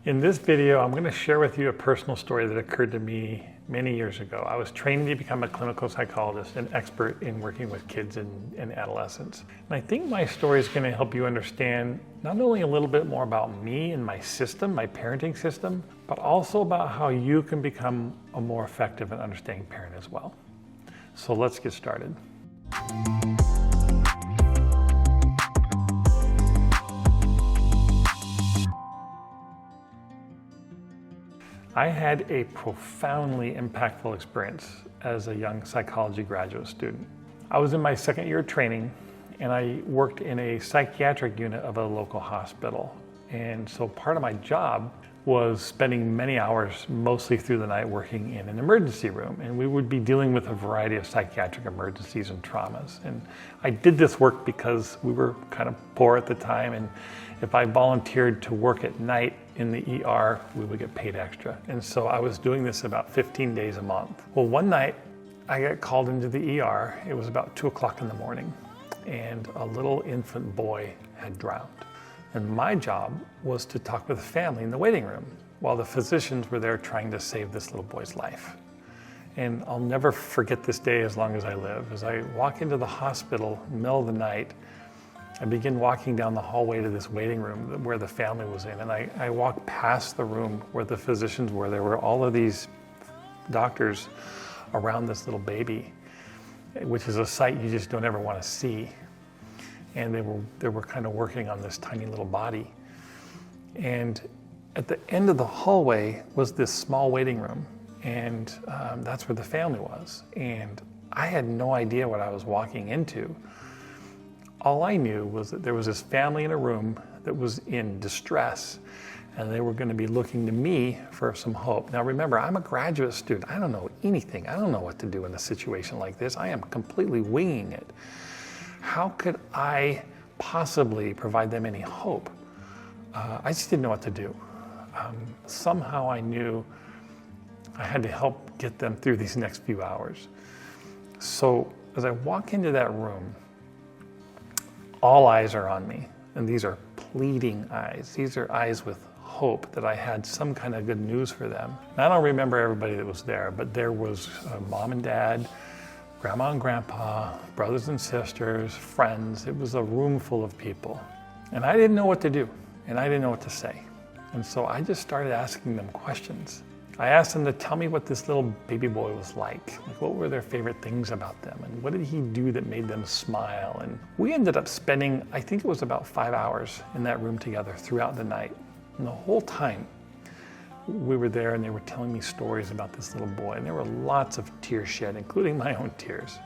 In this video, I'm going to share with you a personal story that occurred to me many years ago. I was training to become a clinical psychologist and expert in working with kids and adolescents. And I think my story is going to help you understand not only a little bit more about me and my system, my parenting system, but also about how you can become a more effective and understanding parent as well. So let's get started. I had a profoundly impactful experience as a young psychology graduate student. I was in my second year of training and I worked in a psychiatric unit of a local hospital. And so part of my job was spending many hours, mostly through the night, working in an emergency room. And we would be dealing with a variety of psychiatric emergencies and traumas. And I did this work because we were kind of poor at the time. And if I volunteered to work at night in the ER, we would get paid extra. And so I was doing this about 15 days a month. Well, one night I got called into the ER. It was about 2 o'clock in the morning and a little infant boy had drowned. And my job was to talk with the family in the waiting room while the physicians were there trying to save this little boy's life. And I'll never forget this day as long as I live. As I walk into the hospital in the middle of the night, I begin walking down the hallway to this waiting room where the family was in. And I walk past the room where the physicians were. There were all of these doctors around this little baby, which is a sight you just don't ever want to see. And they were kind of working on this tiny little body. And at the end of the hallway was this small waiting room. And that's where the family was. And I had no idea what I was walking into. All I knew was that there was this family in a room that was in distress, and they were going to be looking to me for some hope. Now remember, I'm a graduate student. I don't know anything. I don't know what to do in a situation like this. I am completely winging it. How could I possibly provide them any hope? I just didn't know what to do. Somehow I knew I had to help get them through these next few hours. So as I walk into that room, all eyes are on me, and these are pleading eyes. These are eyes with hope that I had some kind of good news for them. And I don't remember everybody that was there, but there was mom and dad, grandma and grandpa, brothers and sisters, friends. It was a room full of people. And I didn't know what to do, and I didn't know what to say. And so I just started asking them questions. I asked them to tell me what this little baby boy was like what were their favorite things about them, and what did he do that made them smile. And we ended up spending, I think it was about 5 hours in that room together throughout the night. And the whole time we were there and they were telling me stories about this little boy, and there were lots of tears shed, including my own tears.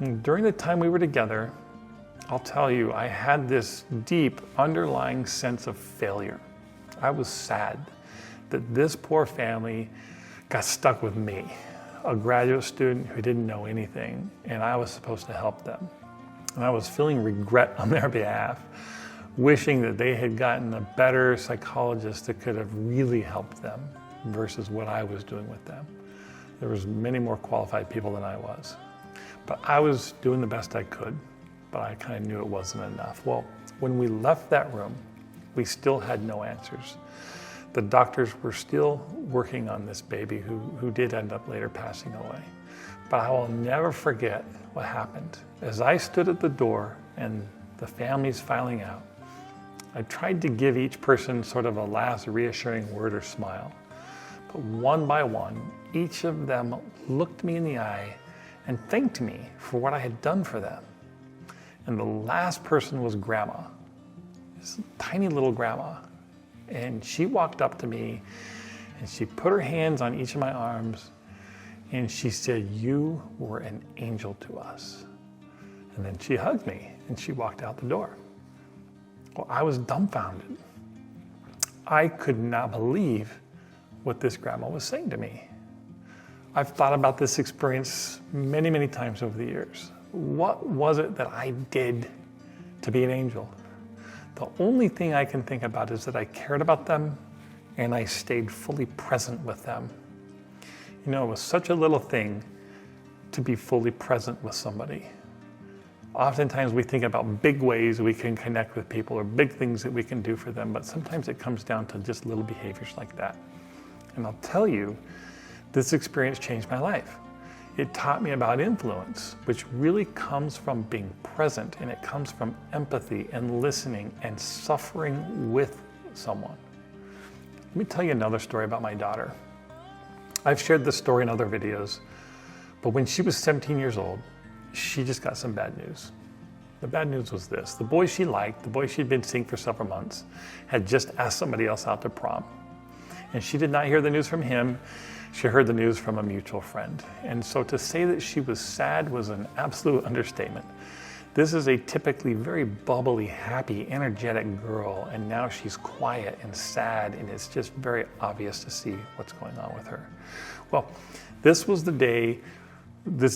And during the time we were together, I'll tell you, I had this deep underlying sense of failure. I was sad that this poor family got stuck with me, a graduate student who didn't know anything, and I was supposed to help them. And I was feeling regret on their behalf, wishing that they had gotten a better psychologist that could have really helped them versus what I was doing with them. There was many more qualified people than I was. But I was doing the best I could, but I kind of knew it wasn't enough. Well, when we left that room, we still had no answers. The doctors were still working on this baby who did end up later passing away. But I will never forget what happened. As I stood at the door and the family's filing out, I tried to give each person sort of a last reassuring word or smile. But one by one, each of them looked me in the eye and thanked me for what I had done for them. And the last person was Grandma, this tiny little grandma. And she walked up to me and she put her hands on each of my arms and she said, "You were an angel to us." And then she hugged me and she walked out the door. Well, I was dumbfounded. I could not believe what this grandma was saying to me. I've thought about this experience many, many times over the years. What was it that I did to be an angel? The only thing I can think about is that I cared about them and I stayed fully present with them. You know, it was such a little thing to be fully present with somebody. Oftentimes we think about big ways we can connect with people or big things that we can do for them, but sometimes it comes down to just little behaviors like that. And I'll tell you, this experience changed my life. It taught me about influence, which really comes from being present, and it comes from empathy and listening and suffering with someone. Let me tell you another story about my daughter. I've shared this story in other videos, but when she was 17 years old, she just got some bad news. The bad news was this: the boy she liked, the boy she'd been seeing for several months, had just asked somebody else out to prom. And she did not hear the news from him. She heard the news from a mutual friend. And so to say that she was sad was an absolute understatement. This is a typically very bubbly, happy, energetic girl, and now she's quiet and sad, and it's just very obvious to see what's going on with her. Well, this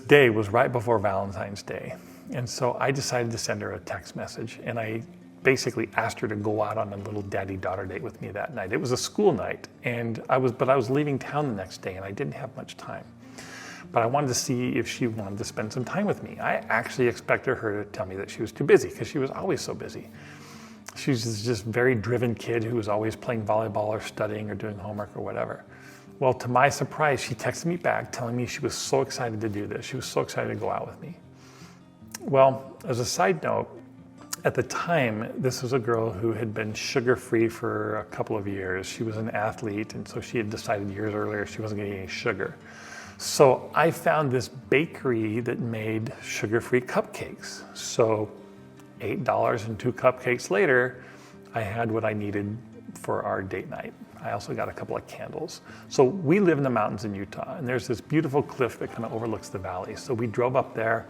day was right before Valentine's Day. And so I decided to send her a text message, and I basically asked her to go out on a little daddy-daughter date with me that night. It was a school night, and I was leaving town the next day, and I didn't have much time. But I wanted to see if she wanted to spend some time with me. I actually expected her to tell me that she was too busy, because she was always so busy. She's just very driven kid who was always playing volleyball or studying or doing homework or whatever. Well, to my surprise, she texted me back telling me she was so excited to do this. She was so excited to go out with me. Well, as a side note, at the time, this was a girl who had been sugar-free for a couple of years. She was an athlete, and so she had decided years earlier she wasn't going to eat any sugar. So I found this bakery that made sugar-free cupcakes. So $8 and 2 cupcakes later, I had what I needed for our date night. I also got a couple of candles. So we live in the mountains in Utah, and there's this beautiful cliff that kind of overlooks the valley. So we drove up there,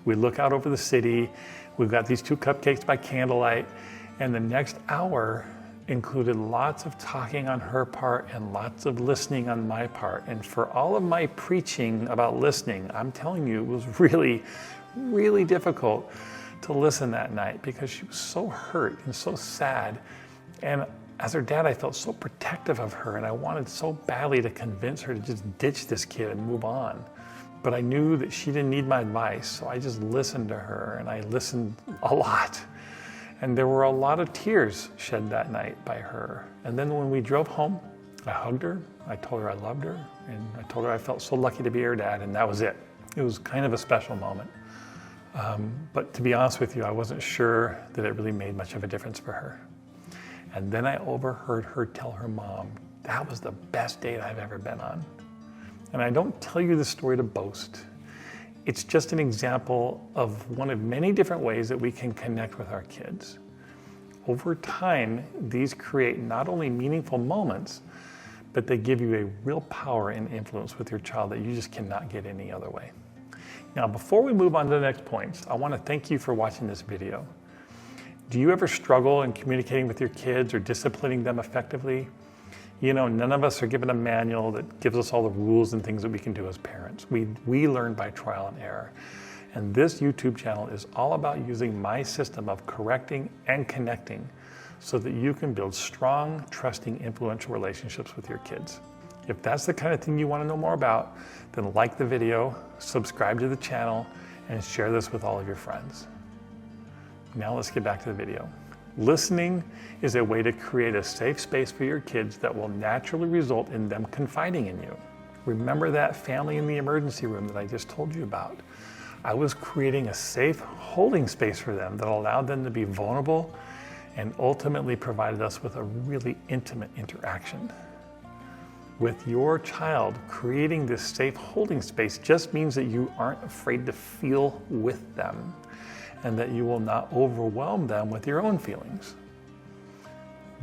we look out over the city, we've got these 2 cupcakes by candlelight, and the next hour included lots of talking on her part and lots of listening on my part. And for all of my preaching about listening, I'm telling you, it was really, really difficult to listen that night because she was so hurt and so sad. And as her dad, I felt so protective of her, and I wanted so badly to convince her to just ditch this kid and move on. But I knew that she didn't need my advice, so I just listened to her, and I listened a lot. And there were a lot of tears shed that night by her. And then when we drove home, I hugged her, I told her I loved her, and I told her I felt so lucky to be her dad, and that was it. It was kind of a special moment. But to be honest with you, I wasn't sure that it really made much of a difference for her. And then I overheard her tell her mom, that was the best date I've ever been on. And I don't tell you this story to boast. It's just an example of one of many different ways that we can connect with our kids. Over time, these create not only meaningful moments, but they give you a real power and influence with your child that you just cannot get any other way. Now, before we move on to the next points, I want to thank you for watching this video. Do you ever struggle in communicating with your kids or disciplining them effectively? You know, none of us are given a manual that gives us all the rules and things that we can do as parents. We learn by trial and error. And this YouTube channel is all about using my system of correcting and connecting so that you can build strong, trusting, influential relationships with your kids. If that's the kind of thing you want to know more about, then like the video, subscribe to the channel, and share this with all of your friends. Now let's get back to the video. Listening is a way to create a safe space for your kids that will naturally result in them confiding in you. Remember that family in the emergency room that I just told you about? I was creating a safe holding space for them that allowed them to be vulnerable and ultimately provided us with a really intimate interaction. With your child, creating this safe holding space just means that you aren't afraid to feel with them, and that you will not overwhelm them with your own feelings.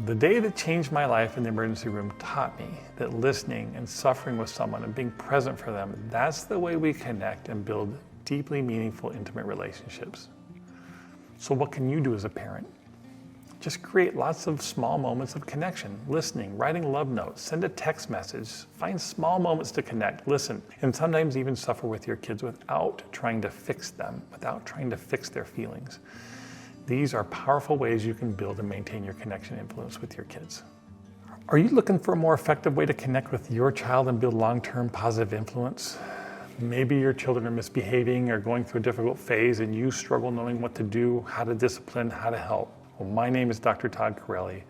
The day that changed my life in the emergency room taught me that listening and suffering with someone and being present for them, that's the way we connect and build deeply meaningful, intimate relationships. So what can you do as a parent? Just create lots of small moments of connection, listening, writing love notes, send a text message, find small moments to connect, listen, and sometimes even suffer with your kids without trying to fix them, without trying to fix their feelings. These are powerful ways you can build and maintain your connection influence with your kids. Are you looking for a more effective way to connect with your child and build long-term positive influence? Maybe your children are misbehaving or going through a difficult phase and you struggle knowing what to do, how to discipline, how to help. Well, my name is Dr. Todd Corelli.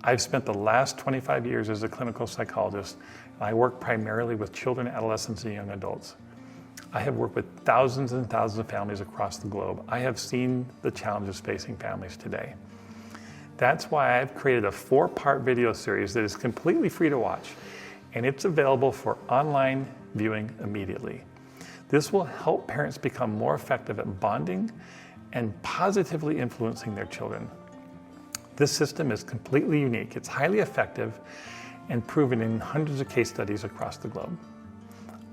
I've spent the last 25 years as a clinical psychologist, and I work primarily with children, adolescents, and young adults. I have worked with thousands and thousands of families across the globe. I have seen the challenges facing families today. That's why I've created a 4-part video series that is completely free to watch, and it's available for online viewing immediately. This will help parents become more effective at bonding and positively influencing their children. This system is completely unique. It's highly effective and proven in hundreds of case studies across the globe.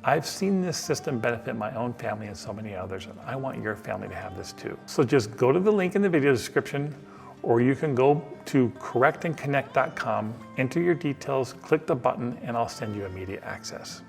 I've seen this system benefit my own family and so many others, and I want your family to have this too. So just go to the link in the video description, or you can go to correctandconnect.com, enter your details, click the button, and I'll send you immediate access.